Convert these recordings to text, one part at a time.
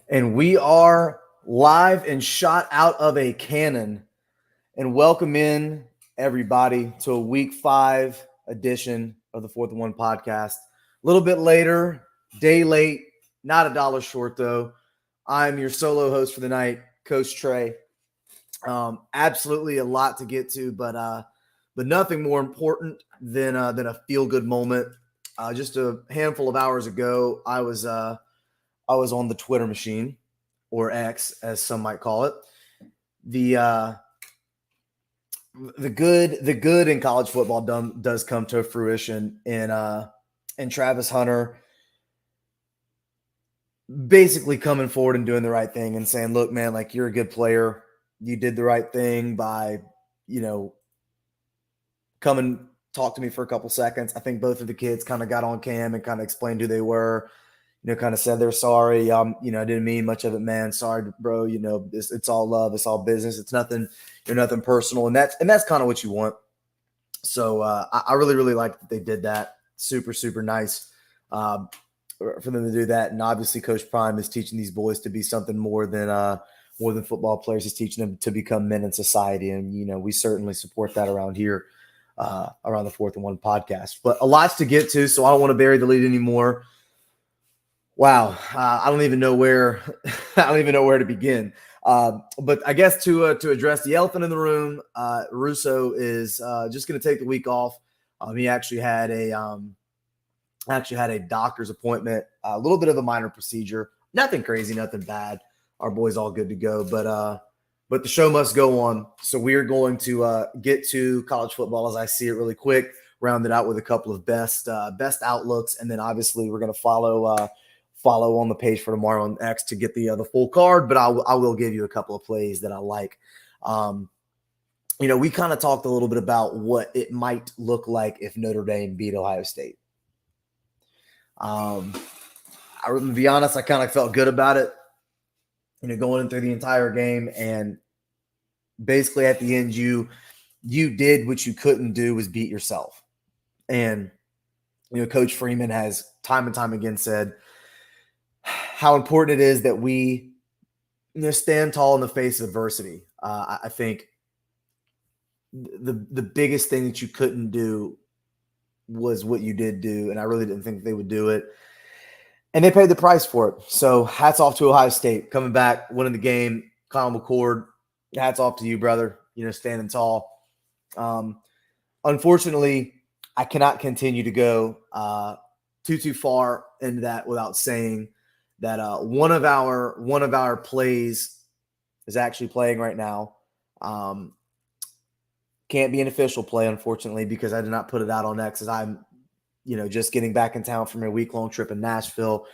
And we are live and shot out of a cannon. And welcome in everybody to a week 5 edition of the Fourth and One podcast. A little bit later, day late, not a dollar short though. I'm your solo host for the night, Coach Trey. Absolutely a lot to get to, but nothing more important than a feel good moment. Just a handful of hours ago, I was on the Twitter machine, or X, as some might call it. The good in college football does come to fruition in Travis Hunter basically coming forward and doing the right thing and saying, "Look, man, like you're a good player. You did the right thing by, come and talk to me for a couple seconds." I think both of the kids kind of got on cam and kind of explained who they were. Kind of said they're sorry. I didn't mean much of it, man. Sorry, bro. It's all love. It's all business. It's nothing. You're nothing personal, and that's kind of what you want. So I really, really like that they did that. Super, super nice for them to do that. And obviously, Coach Prime is teaching these boys to be something more than football players. He's teaching them to become men in society, and we certainly support that around here, around the Fourth and One podcast. But a lot to get to, so I don't want to bury the lead anymore. Wow, I don't even know where to begin. But I guess to address the elephant in the room, Russo is just going to take the week off. He actually had a doctor's appointment, a little bit of a minor procedure, nothing crazy, nothing bad. Our boy's all good to go, but the show must go on. So we are going to get to college football as I see it really quick, round it out with a couple of best outlooks, and then obviously we're going to follow on the page for tomorrow on X to get the full card, but I will give you a couple of plays that I like. We kind of talked a little bit about what it might look like if Notre Dame beat Ohio State. I'm to be honest, I kind of felt good about it, going in through the entire game, and basically at the end, you did what you couldn't do, was beat yourself. And, Coach Freeman has time and time again said how important it is that we stand tall in the face of adversity. I think the biggest thing that you couldn't do was what you did do, and I really didn't think they would do it. And they paid the price for it. So hats off to Ohio State coming back, winning the game. Kyle McCord, hats off to you, brother. Standing tall. Unfortunately, I cannot continue to go too far into that without saying that one of our plays is actually playing right now. Can't be an official play, unfortunately, because I did not put it out on X as I'm, just getting back in town from a week-long trip in Nashville.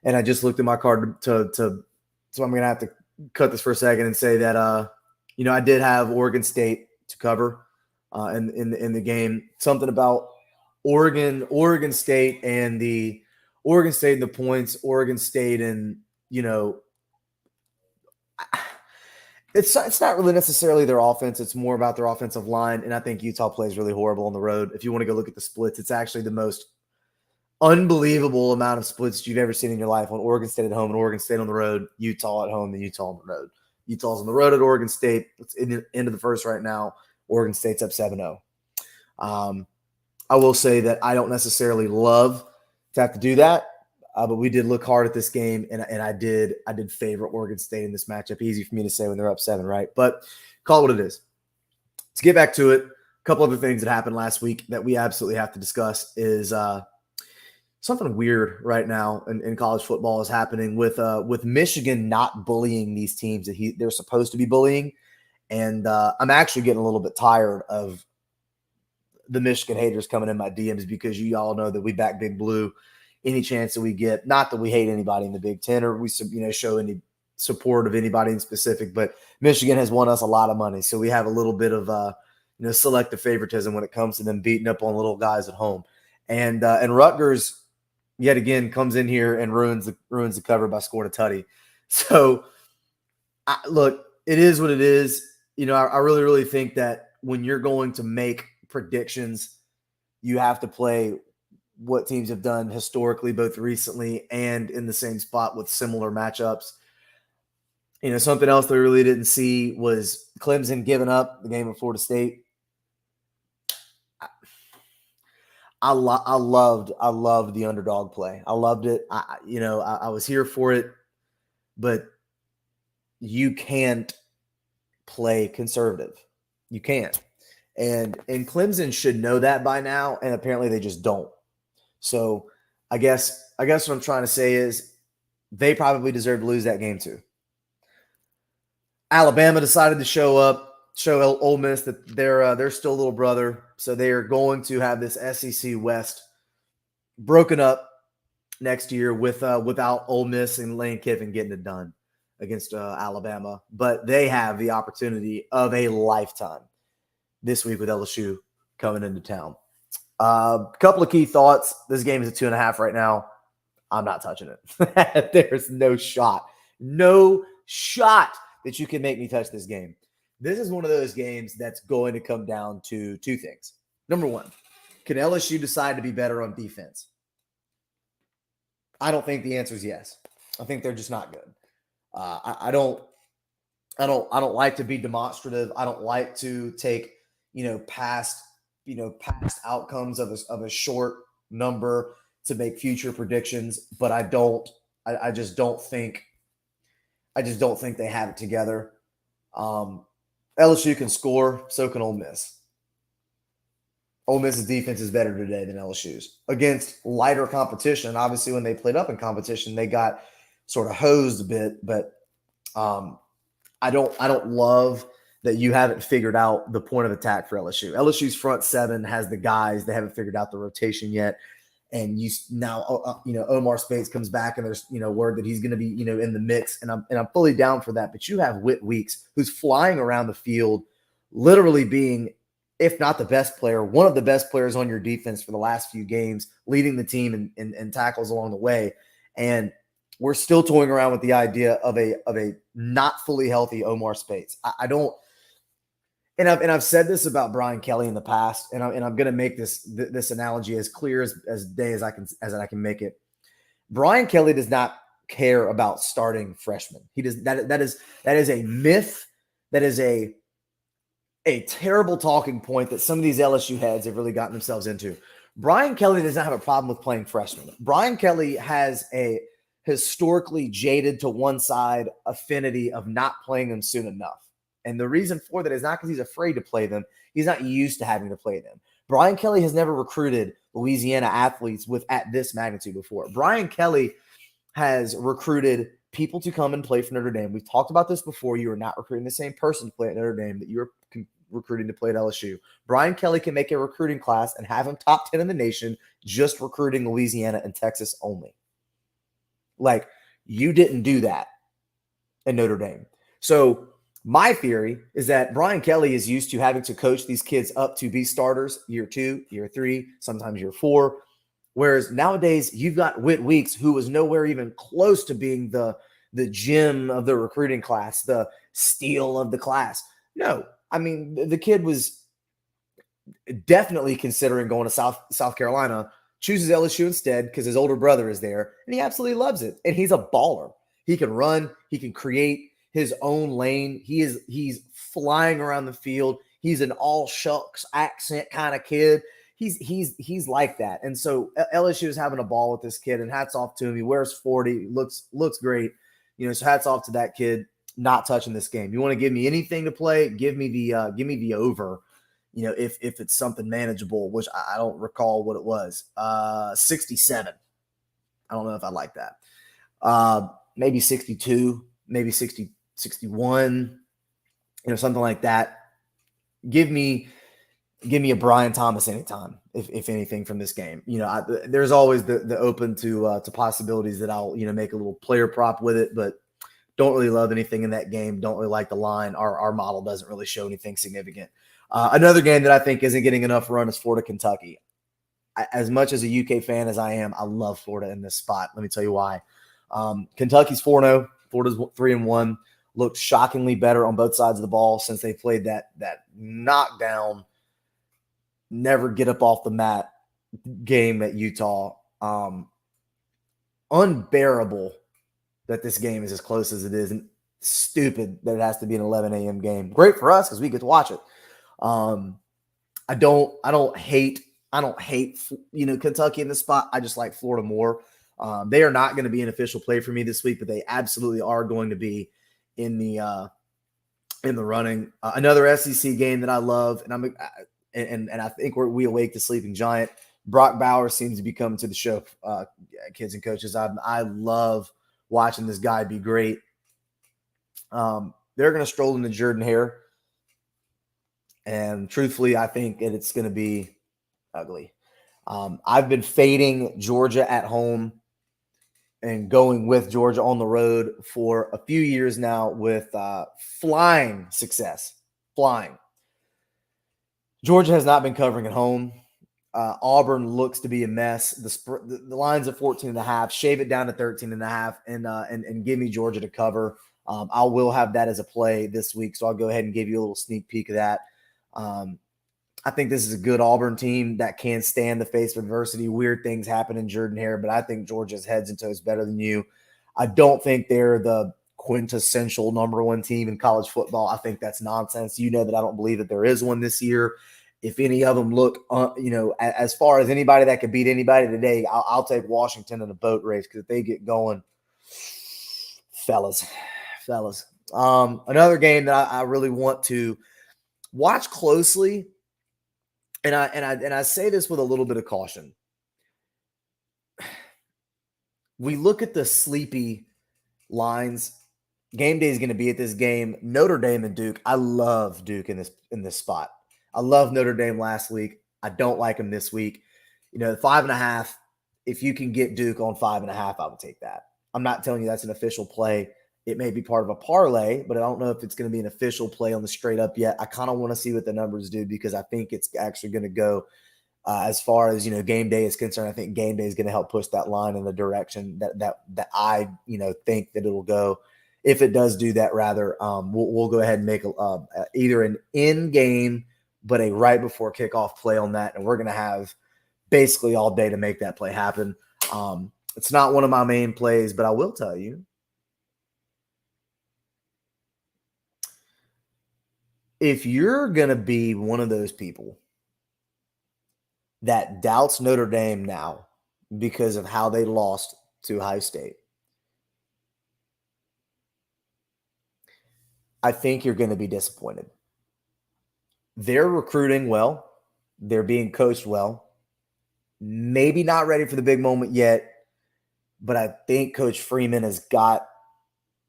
And I just looked at my card so I'm going to have to cut this for a second and say that, I did have Oregon State to cover in the game. Something about Oregon State and the points, Oregon State, and it's not really necessarily their offense. It's more about their offensive line, and I think Utah plays really horrible on the road. If you want to go look at the splits, it's actually the most unbelievable amount of splits you've ever seen in your life on Oregon State at home and Oregon State on the road, Utah at home and Utah on the road. Utah's on the road at Oregon State. It's in the end of the first right now. Oregon State's up 7-0. I will say that I don't necessarily love to have to do that, but we did look hard at this game, and I did favor Oregon State in this matchup. Easy for me to say when they're up 7, right? But call it what it is. To get back to it, a couple other things that happened last week that we absolutely have to discuss is something weird right now in college football is happening with Michigan not bullying these teams that they're supposed to be bullying. And I'm actually getting a little bit tired of the Michigan haters coming in my DMs, because you all know that we back Big Blue any chance that we get. Not that we hate anybody in the Big Ten or we show any support of anybody in specific, but Michigan has won us a lot of money, so we have a little bit of selective favoritism when it comes to them beating up on little guys at home. And Rutgers yet again comes in here and ruins the cover by scoring a tutty. So look, it is what it is. I really, really think that when you're going to make predictions, you have to play what teams have done historically, both recently and in the same spot with similar matchups. Something else that we really didn't see was Clemson giving up the game at Florida State. I loved the underdog play. I loved it. I was here for it, but you can't play conservative. You can't. And Clemson should know that by now, and apparently they just don't. So I guess what I'm trying to say is they probably deserve to lose that game too. Alabama decided to show Ole Miss that they're still a little brother, so they are going to have this SEC West broken up next year without Ole Miss and Lane Kiffin getting it done against Alabama. But they have the opportunity of a lifetime this week with LSU coming into town. A couple of key thoughts. This game is at 2.5 right now. I'm not touching it. There's no shot that you can make me touch this game. This is one of those games that's going to come down to two things. Number one, can LSU decide to be better on defense? I don't think the answer is yes. I think they're just not good. I don't like to be demonstrative. I don't like to take past outcomes of a short number to make future predictions. But I just don't think they have it together. LSU can score, so can Ole Miss. Ole Miss's defense is better today than LSU's against lighter competition. Obviously, when they played up in competition, they got sort of hosed a bit. But I don't love that you haven't figured out the point of attack for LSU. LSU's front seven has the guys. They haven't figured out the rotation yet. And Omar Speights comes back, and there's word that he's going to be in the mix, and I'm fully down for that. But you have Whit Weeks, who's flying around the field, literally being, if not the best player, one of the best players on your defense for the last few games, leading the team in tackles along the way. And we're still toying around with the idea of a not fully healthy Omar Speights. I don't. And I've said this about Brian Kelly in the past, and I'm going to make this analogy as clear as day as I can make it. Brian Kelly does not care about starting freshmen. He does. That is a myth. That is a terrible talking point that some of these LSU heads have really gotten themselves into. Brian Kelly does not have a problem with playing freshmen. Brian Kelly has a historically jaded to one side affinity of not playing them soon enough. And the reason for that is not because he's afraid to play them. He's not used to having to play them. Brian Kelly has never recruited Louisiana athletes at this magnitude before. Brian Kelly has recruited people to come and play for Notre Dame. We've talked about this before. You are not recruiting the same person to play at Notre Dame that you are recruiting to play at LSU. Brian Kelly can make a recruiting class and have him top 10 in the nation just recruiting Louisiana and Texas only. Like, you didn't do that at Notre Dame. So my theory is that Brian Kelly is used to having to coach these kids up to be starters year 2, year 3, sometimes year 4. Whereas nowadays you've got Whit Weeks, who was nowhere even close to being the gem of the recruiting class, the steal of the class. No, I mean, the kid was definitely considering going to South Carolina, chooses LSU instead because his older brother is there, and he absolutely loves it. And he's a baller. He can run. He can create his own lane. He's flying around the field. He's an all shucks accent kind of kid. He's like that. And so LSU is having a ball with this kid, and hats off to him. He wears 40, looks great. So hats off to that kid. Not touching this game. You want to give me anything to play? Give me the over. If it's something manageable, which I don't recall what it was. 67. I don't know if I like that. Maybe 62, maybe 60. 61, something like that. Give me a Brian Thomas anytime, if anything, from this game. There's always the open to possibilities that I'll make a little player prop with it, but don't really love anything in that game. Don't really like the line. Our model doesn't really show anything significant. Another game that I think isn't getting enough run is Florida Kentucky. As much as a UK fan as I am, I love Florida in this spot. Let me tell you why. Kentucky's 4-0. Florida's 3-1. Looked shockingly better on both sides of the ball since they played that knockdown, never get up off the mat game at Utah. Unbearable that this game is as close as it is. And stupid that it has to be an 11 a.m. game. Great for us because we get to watch it. I don't hate Kentucky in this spot. I just like Florida more. They are not going to be an official play for me this week, but they absolutely are going to be in the running. Another SEC game that I love, and I think we awake the sleeping giant. Brock Bowers seems to be coming to the show, kids and coaches. I love watching this guy be great. They're going to stroll into Jordan Hare. And truthfully, I think that it's going to be ugly. I've been fading Georgia at home and going with Georgia on the road for a few years now with flying success. Flying. Georgia has not been covering at home. Auburn looks to be a mess. The line's at 14.5. Shave it down to 13.5 and give me Georgia to cover. I will have that as a play this week, so I'll go ahead and give you a little sneak peek of that. I think this is a good Auburn team that can stand the face of adversity. Weird things happen in Jordan Hare, but I think Georgia's heads and toes better than you. I don't think they're the quintessential number one team in college football. I think that's nonsense. You know that I don't believe that there is one this year. If any of them look, as far as anybody that could beat anybody today, I'll take Washington in a boat race because if they get going, fellas. Another game that I really want to watch closely, and I say this with a little bit of caution. We look at the sleepy lines. Game day is going to be at this game. Notre Dame and Duke. I love Duke in this spot. I love Notre Dame last week. I don't like them this week. The 5.5. If you can get Duke on 5.5, I would take that. I'm not telling you that's an official play. It may be part of a parlay, but I don't know if it's going to be an official play on the straight up yet. I kind of want to see what the numbers do because I think it's actually going to go as far as, game day is concerned. I think game day is going to help push that line in the direction that I, think that it'll go. If it does do that, rather, we'll go ahead and make either an in-game, but a right before kickoff play on that. And we're going to have basically all day to make that play happen. It's not one of my main plays, but I will tell you, if you're going to be one of those people that doubts Notre Dame now because of how they lost to Ohio State, I think you're going to be disappointed. They're recruiting well. They're being coached well. Maybe not ready for the big moment yet, but I think Coach Freeman has got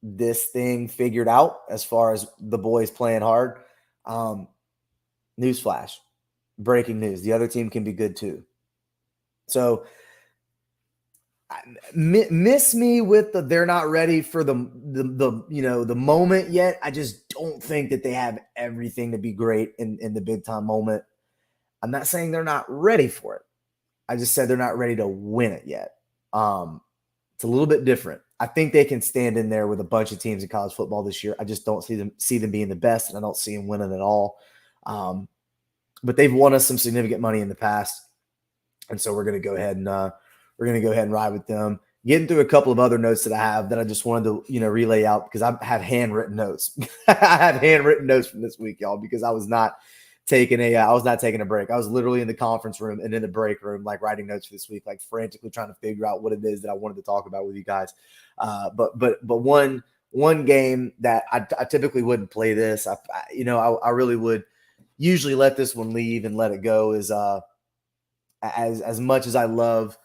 this thing figured out as far as the boys playing hard. Newsflash, breaking news. The other team can be good too. So miss me with they're not ready for the moment yet. I just don't think that they have everything to be great in the big time moment. I'm not saying they're not ready for it. I just said they're not ready to win it yet. It's a little bit different. I think they can stand in there with a bunch of teams in college football this year. I just don't see them being the best, and I don't see them winning at all. But they've won us some significant money in the past, and so we're going to go ahead and ride with them. Getting through a couple of other notes that I have that I just wanted to relay out because I have handwritten notes. I have handwritten notes from this week, y'all, because I was not taking a break. I was literally in the conference room and in the break room, like writing notes for this week, like frantically trying to figure out what it is that I wanted to talk about with you guys. But one game that I typically wouldn't play this. I really would usually let this one leave and let it go is as much as I love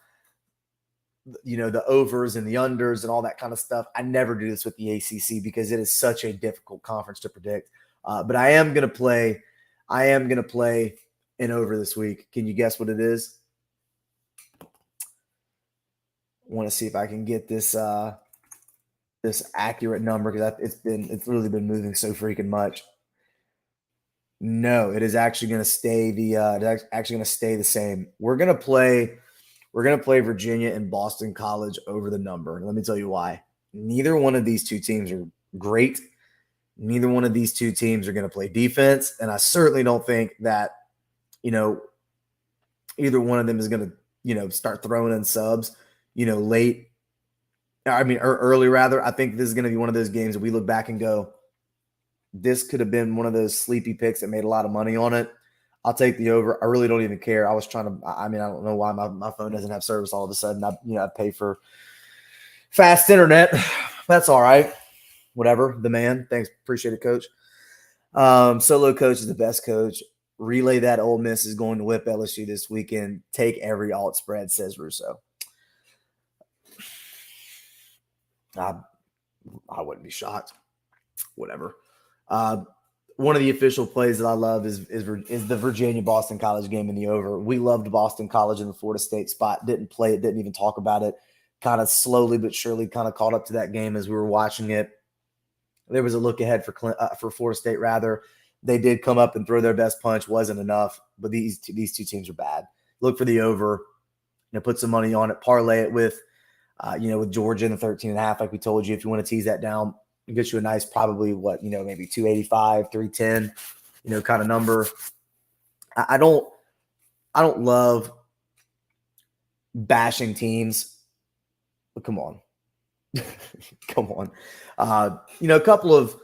the overs and the unders and all that kind of stuff. I never do this with the ACC because it is such a difficult conference to predict. But I am going to play an over this week. Can you guess what it is? I want to see if I can get this accurate number because it's really been moving so freaking much. No, it is actually going to stay the same. We're going to play Virginia and Boston College over the number. Let me tell you why. Neither one of these two teams are great. Neither one of these two teams are going to play defense. And I certainly don't think that, either one of them is going to, start throwing in subs, late early rather. I think this is going to be one of those games that we look back and go, this could have been one of those sleepy picks that made a lot of money on it. I'll take the over. I really don't even care. I was trying to, I don't know why my phone doesn't have service all of a sudden. I pay for fast internet. That's all right. Whatever. The man. Thanks. Appreciate it, coach. Solo coach is the best coach. Relay that Ole Miss is going to whip LSU this weekend. Take every alt spread, says Russo. I wouldn't be shocked. Whatever. One of the official plays that I love is the Virginia-Boston College game in the over. We loved Boston College in the Florida State spot. Didn't play it. Didn't even talk about it. Kind of slowly but surely kind of caught up to that game as we were watching it. There was a look ahead for Florida State, rather. They did come up and throw their best punch. Wasn't enough. But these two teams are bad. Look for the over. Put some money on it. Parlay it with, with Georgia in the 13.5, like we told you. If you want to tease that down, it gets you a nice, probably maybe 285, 310, kind of number. I don't love bashing teams, but come on. Come on. A couple of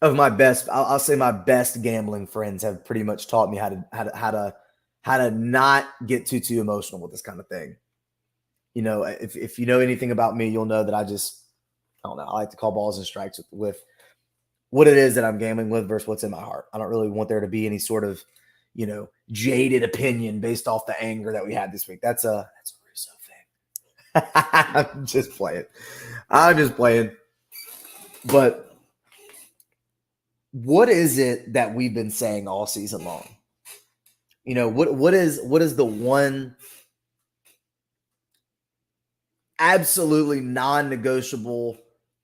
my best, I'll say my best gambling friends have pretty much taught me how to not get too emotional with this kind of thing. If you know anything about me, you'll know that I don't know. I like to call balls and strikes with what it is that I'm gambling with versus what's in my heart. I don't really want there to be any sort of, jaded opinion based off the anger that we had this week. That's a Russo thing. I'm just playing. But what is it that we've been saying all season long? What is the one absolutely non-negotiable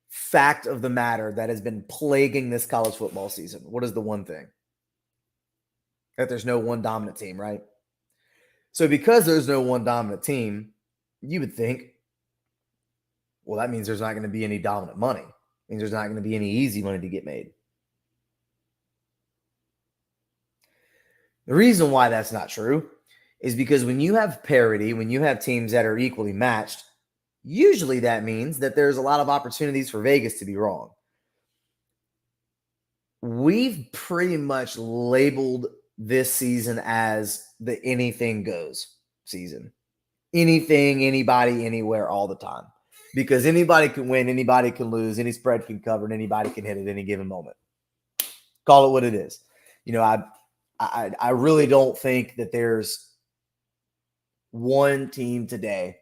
fact of the matter that has been plaguing this college football season? What is the one thing? That there's no one dominant team, right? So because there's no one dominant team, you would think, well, that means there's not going to be any dominant money. It means there's not going to be any easy money to get made. The reason why that's not true is because when you have parity, when you have teams that are equally matched, usually that means that there's a lot of opportunities for Vegas to be wrong. We've pretty much labeled this season as the anything goes season. Anything, anybody, anywhere, all the time. Because anybody can win, anybody can lose, any spread can cover, and anybody can hit at any given moment. Call it what it is. I really don't think that there's one team today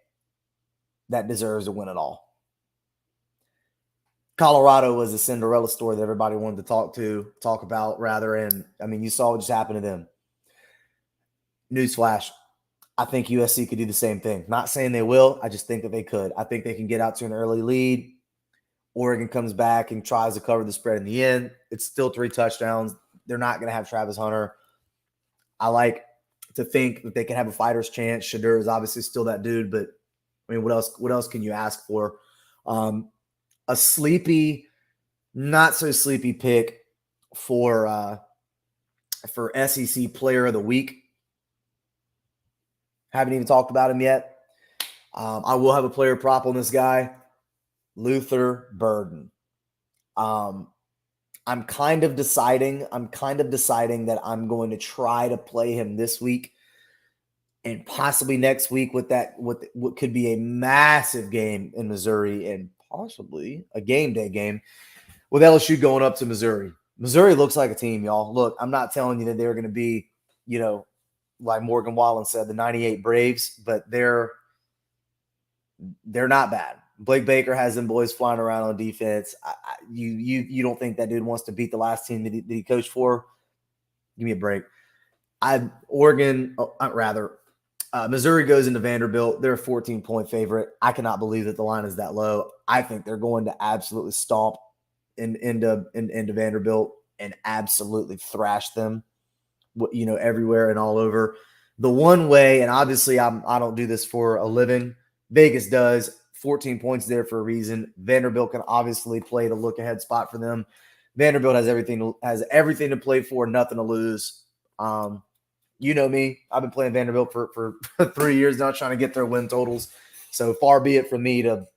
that deserves to win it all. Colorado was a Cinderella story that everybody wanted to talk about, rather. And, you saw what just happened to them. Newsflash. I think USC could do the same thing. Not saying they will. I just think that they could. I think they can get out to an early lead. Oregon comes back and tries to cover the spread in the end. It's still 3 touchdowns. They're not going to have Travis Hunter. I like to think that they can have a fighter's chance. Shadur is obviously still that dude, but what else can you ask for? A sleepy, not so sleepy pick for SEC Player of the Week. Haven't even talked about him yet. I will have a player prop on this guy, Luther Burden. I'm kind of deciding that I'm going to try to play him this week and possibly next week with what could be a massive game in Missouri and possibly a game day game with LSU going up to Missouri. Missouri looks like a team, y'all. Look, I'm not telling you that they're going to be, like Morgan Wallen said, the 98 Braves, but they're not bad. Blake Baker has them boys flying around on defense. You don't think that dude wants to beat the last team that he coached for? Give me a break. Missouri goes into Vanderbilt. They're a 14-point favorite. I cannot believe that the line is that low. I think they're going to absolutely stomp into Vanderbilt and absolutely thrash them, everywhere and all over. The one way, and obviously I don't do this for a living. Vegas does. 14 points there for a reason. Vanderbilt can obviously play the look-ahead spot for them. Vanderbilt has everything to play for, nothing to lose. You know me. I've been playing Vanderbilt for 3 years now, trying to get their win totals So far be it from me to,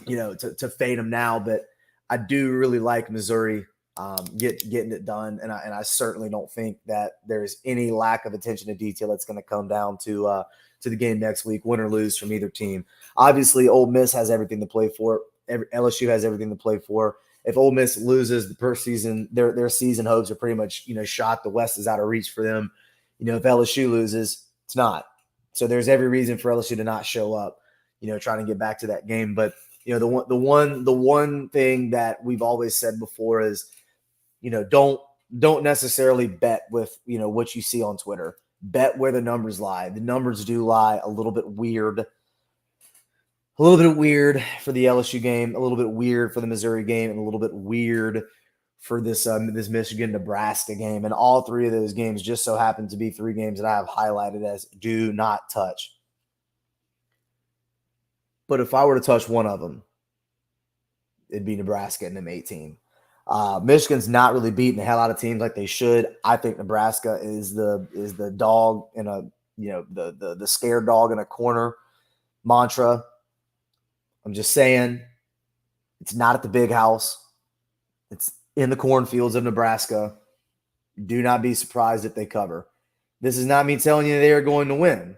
to fade them now, but I do really like Missouri getting it done, and I certainly don't think that there's any lack of attention to detail that's going to come down to the game next week, win or lose from either team. Obviously, Ole Miss has everything to play for. LSU has everything to play for. If Ole Miss loses the first season, their season hopes are pretty much shot. The West is out of reach for them. If LSU loses, it's not. So there's every reason for LSU to not show up. Trying to get back to that game, but the one thing that we've always said before is, don't necessarily bet with, what you see on Twitter. Bet where the numbers lie. The numbers do lie a little bit weird. A little bit weird for the LSU game, a little bit weird for the Missouri game, and a little bit weird for this Michigan-Nebraska game. And all three of those games just so happen to be three games that I have highlighted as do not touch. But if I were to touch one of them, it'd be Nebraska and them 18. Michigan's not really beating the hell out of teams like they should. I think Nebraska is the dog in a the scared dog in a corner mantra. I'm just saying, it's not at the big house. It's in the cornfields of Nebraska. Do not be surprised if they cover. This is not me telling you they are going to win.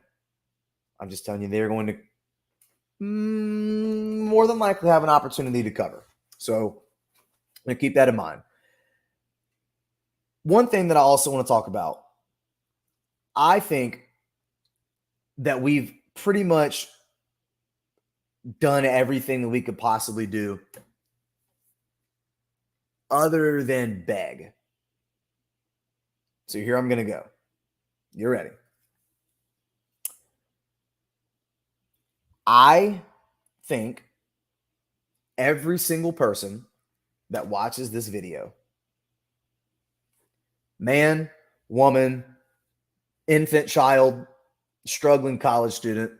I'm just telling you they are going to more than likely have an opportunity to cover. So I'm going to keep that in mind. One thing that I also want to talk about, I think that we've pretty much done everything that we could possibly do other than beg. So here I'm going to go. You're ready. I think every single person that watches this video, man, woman, infant child, struggling college student,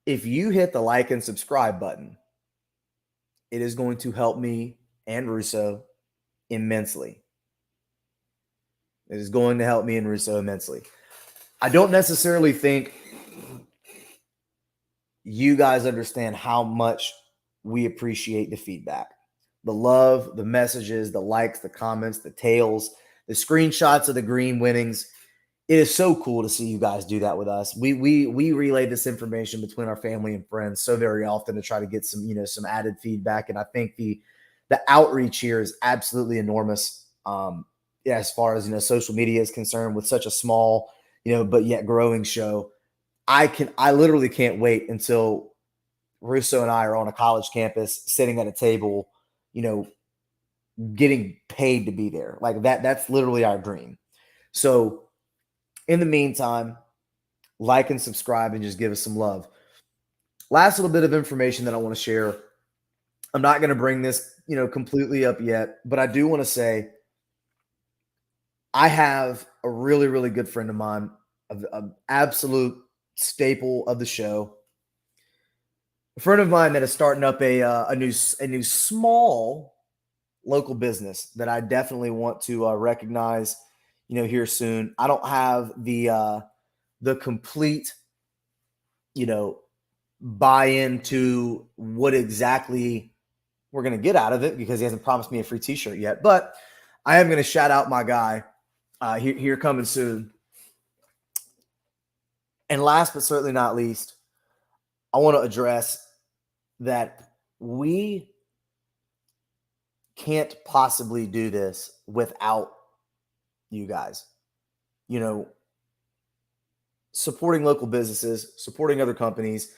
if you hit the like and subscribe button, it is going to help me and Russo immensely. It is going to help me and Russo immensely. I don't necessarily think you guys understand how much we appreciate the feedback, the love, the messages, the likes, the comments, the tails, the screenshots of the green winnings. It is so cool to see you guys do that with us. We relay this information between our family and friends so very often to try to get some added feedback. And I think the outreach here is absolutely enormous. As far as social media is concerned, with such a small but yet growing show. I literally can't wait until Russo and I are on a college campus sitting at a table, getting paid to be there. Like that's literally our dream. So in the meantime, like and subscribe and just give us some love. Last little bit of information that I want to share. I'm not going to bring this, completely up yet, but I do want to say I have a really, really good friend of mine, an absolute staple of the show. A friend of mine that is starting up a new small local business that I definitely want to recognize, here soon. I don't have the complete, buy-in to what exactly we're going to get out of it because he hasn't promised me a free t-shirt yet. But I am going to shout out my guy here coming soon. And last but certainly not least, I want to address that we can't possibly do this without you guys. Supporting local businesses, supporting other companies,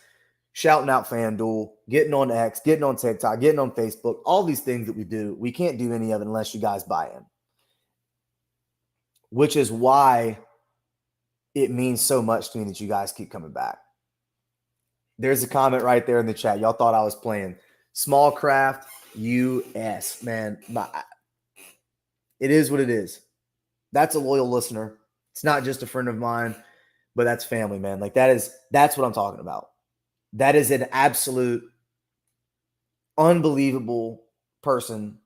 shouting out FanDuel, getting on X, getting on TikTok, getting on Facebook, all these things that we do. We can't do any of it unless you guys buy in, which is why it means so much to me that you guys keep coming back. There's a comment right there in the chat. Y'all thought I was playing. Small Craft US, man. It is what it is. That's a loyal listener. It's not just a friend of mine, but that's family, man. Like that's what I'm talking about. That is an absolute unbelievable person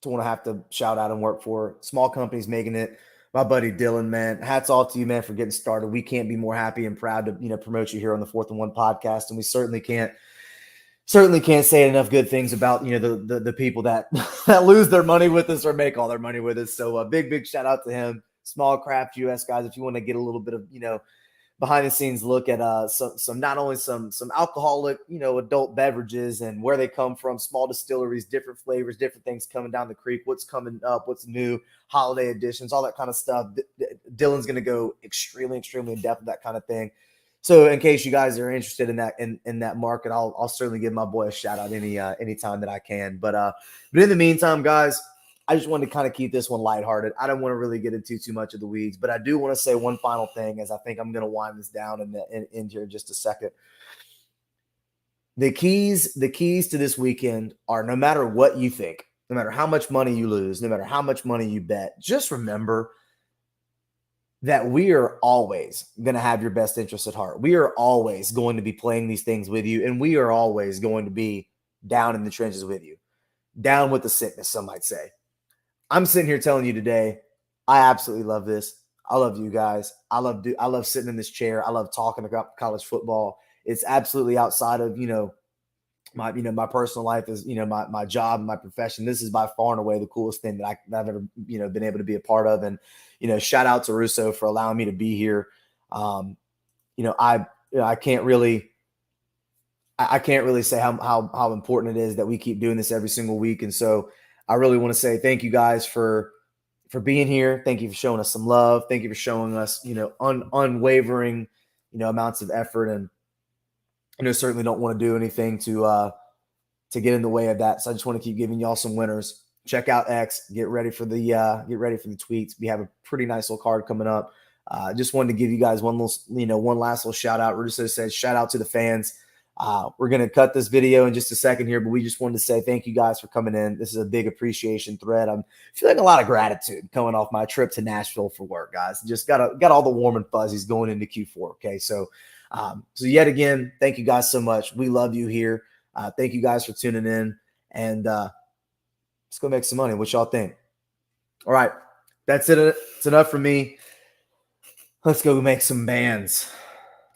to want to have to shout out and work for. Small companies making it My buddy Dylan, man, hats off to you, man, for getting started. We can't be more happy and proud to, promote you here on the 4th and 1 podcast. And we certainly can't say enough good things about, the people that, that lose their money with us or make all their money with us. So a big shout out to him. Small Craft US guys, if you want to get a little bit of, behind the scenes look at some not only some alcoholic, adult beverages and where they come from, small distilleries, different flavors, different things coming down the creek, what's coming up, what's new, holiday editions, all that kind of stuff. Dylan's going to go extremely in depth with that kind of thing. So in case you guys are interested in that in that market, I'll certainly give my boy a shout out anytime that I can. But in the meantime, guys, I just wanted to kind of keep this one lighthearted. I don't want to really get into too much of the weeds, but I do want to say one final thing as I think I'm going to wind this down in here in just a second. The keys to this weekend are, no matter what you think, no matter how much money you lose, no matter how much money you bet, just remember that we are always going to have your best interests at heart. We are always going to be playing these things with you, and we are always going to be down in the trenches with you, down with the sickness, some might say. I'm sitting here telling you today, I absolutely love this. I love you guys. I love sitting in this chair. I love talking about college football. It's absolutely outside of, my personal life is, my job and my profession. This is by far and away the coolest thing that I've ever, been able to be a part of. And, shout out to Russo for allowing me to be here. I can't really say how important it is that we keep doing this every single week. And so I really want to say thank you guys for being here. Thank you for showing us some love. Thank you for showing us, unwavering, amounts of effort, and, certainly don't want to do anything to get in the way of that. So I just want to keep giving y'all some winners. Check out X, get ready for the tweets. We have a pretty nice little card coming up. Just wanted to give you guys one last little shout out. Russo says, shout out to the fans. We're going to cut this video in just a second here, but we just wanted to say thank you guys for coming in. This is a big appreciation thread. I'm feeling a lot of gratitude coming off my trip to Nashville for work, guys. Just got all the warm and fuzzies going into Q4. Okay. So yet again, thank you guys so much. We love you here. Thank you guys for tuning in, and let's go make some money. What y'all think? All right. That's it. It's enough for me. Let's go make some bands.